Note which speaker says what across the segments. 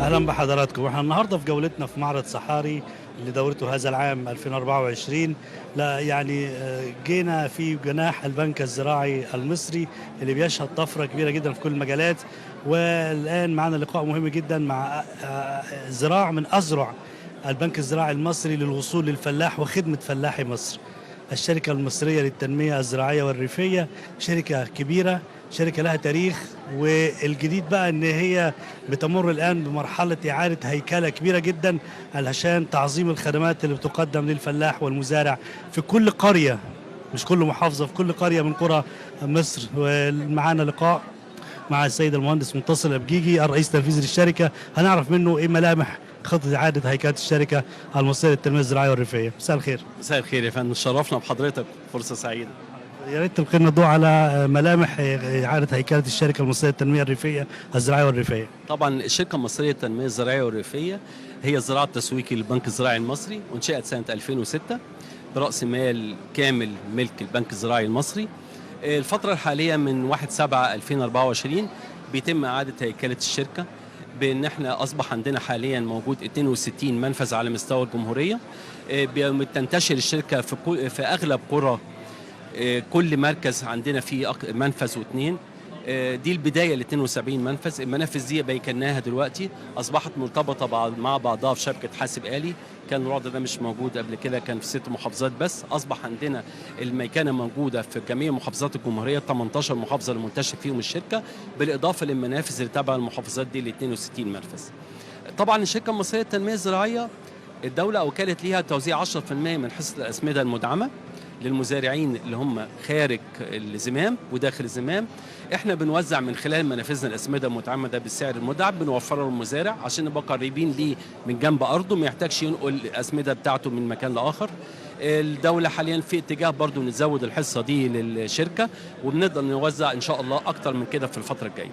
Speaker 1: اهلا بحضراتكم. احنا النهارده في جولتنا في معرض صحاري اللي دورته هذا العام 2024. لا يعني جينا في جناح البنك الزراعي المصري اللي بيشهد طفره كبيره جدا في كل المجالات. والان معنا لقاء مهم جدا مع زراع من اذرع البنك الزراعي المصري للوصول للفلاح وخدمه فلاحي مصر. الشركة المصرية للتنمية الزراعية والريفية شركة كبيرة، شركة لها تاريخ، والجديد بقى ان هي بتمر الان بمرحلة اعادة هيكلة كبيرة جدا علشان تعظيم الخدمات اللي بتقدم للفلاح والمزارع في كل قرية، مش كل محافظة، في كل قرية من قرى مصر. ومعانا لقاء مع السيد المهندس منتصر الأبجيجي الرئيس التنفيذي للشركة، هنعرف منه ايه ملامح خطة إعادة هيكلة الشركة المصرية للتنمية الزراعية والريفية. مساء الخير.
Speaker 2: مساء الخير يا فندم، شرفنا بحضرتك، فرصة سعيدة.
Speaker 1: يا ريت تلقي لنا الضوء على ملامح إعادة هيكلة الشركة المصرية للتنمية الريفية الزراعية والريفية.
Speaker 2: طبعا الشركة المصرية للتنمية الزراعية والريفية هي الزراعة التسويقي للبنك الزراعي المصري، وانشئت سنة 2006 برأس مال كامل ملك البنك الزراعي المصري. الفترة الحالية من 1/7/2024 بيتم إعادة هيكلة الشركة بأن احنا أصبح عندنا حاليا موجود 62 منفذ على مستوى الجمهورية. بتنتشر الشركة في أغلب قرى، كل مركز عندنا فيه منفذ واثنين. دي البدايه ل 72 منفذ. المنافذ دي بيكناها دلوقتي اصبحت مرتبطه مع بعضها في شبكه حاسب آلي. كان الوضع ده مش موجود قبل كده، كان في 6 محافظات بس. اصبح عندنا الميكنه موجوده في جميع محافظات الجمهوريه، 18 محافظه اللي منتشر فيهم الشركه، بالاضافه للمنافذ اللي تابعه المحافظات دي ل 62 منفذ. طبعا الشركه المصريه للتنميه الزراعيه الدوله اوكلت ليها توزيع 10% من حصه الاسمده المدعمه للمزارعين اللي هم خارج الزمام وداخل الزمام. احنا بنوزع من خلال منافذنا الاسمده المتعمده بالسعر المدعم، بنوفره للمزارع عشان نبقى قريبين ليه من جنب ارضه، ما يحتاجش ينقل الاسمده بتاعته من مكان لاخر. الدوله حاليا في اتجاه برضو نزود الحصه دي للشركه، وبنقدر نوزع ان شاء الله اكتر من كده في الفتره الجايه.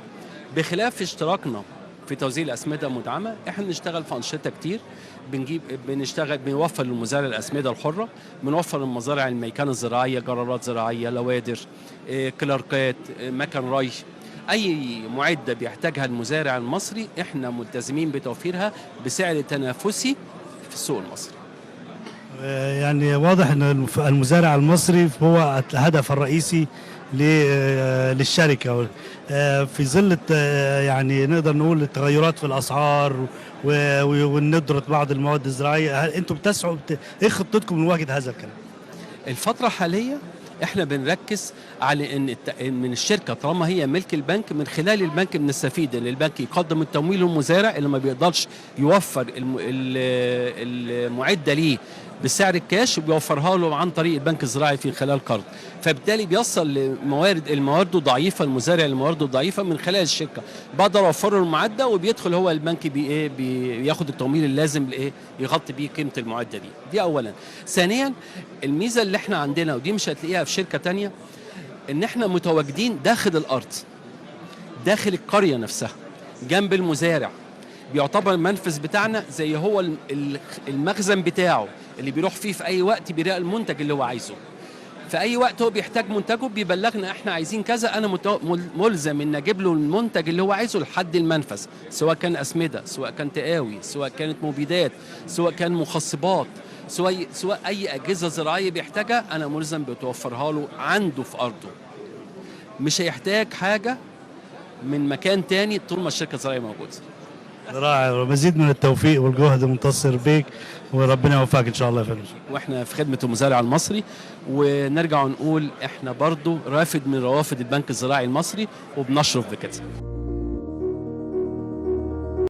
Speaker 2: بخلاف اشتراكنا في توزيع الاسمده المدعمه، احنا بنشتغل في انشطه كتير. بنوفر للمزارع الاسمده الحره، بنوفر للمزارع الميكنه الزراعيه، جرارات زراعيه، لوادر، كلاركات، مكن ري. اي معده بيحتاجها المزارع المصري احنا ملتزمين بتوفيرها بسعر تنافسي في السوق المصري.
Speaker 1: يعني واضح ان المزارع المصري هو الهدف الرئيسي للشركه في ظل يعني نقدر نقول التغيرات في الاسعار وندره بعض المواد الزراعيه. هل انتم بتسعوا ايه خطتكم لمواجهه هذا الكلام؟
Speaker 2: الفتره الحاليه احنا بنركز على ان من الشركه طالما هي ملك البنك، من خلال البنك بنستفيد ان البنك يقدم التمويل للمزارع اللي ما بيقدرش يوفر المعده ليه بسعر الكاش، بيوفرها له عن طريق البنك الزراعي في خلال قرض. فبالتالي بيوصل الموارد ضعيفه، المزارع الموارد ضعيفه من خلال الشركه بقدر اوفر له المعده، وبيدخل هو البنك بياخد التمويل اللازم يغطي بيه قيمه المعده دي اولا. ثانيا الميزه اللي احنا عندنا ودي مش هتلاقيها في شركه تانية، ان احنا متواجدين داخل الارض، داخل القريه نفسها جنب المزارع. بيعتبر المنفذ بتاعنا زي هو المخزن بتاعه اللي بيروح فيه في اي وقت بيلاقي المنتج اللي هو عايزه. في اي وقت هو بيحتاج منتجه بيبلغنا احنا عايزين كذا، انا ملزم ان اجيب له المنتج اللي هو عايزه لحد المنفذ، سواء كان اسمده، سواء كان تقاوي، سواء كانت مبيدات، سواء كان مخصبات، سواء اي اجهزه زراعيه بيحتاجها، انا ملزم بتوفرها له عنده في ارضه. مش هيحتاج حاجه من مكان تاني طول ما الشركه الزراعيه موجوده.
Speaker 1: رائع، ومزيد من التوفيق والجهد منتصر بيك، وربنا يوفقك ان شاء الله يا فندم.
Speaker 2: واحنا في خدمه المزارع المصري، ونرجع ونقول احنا برضو رافد من روافد البنك الزراعي المصري وبنشرف بكده.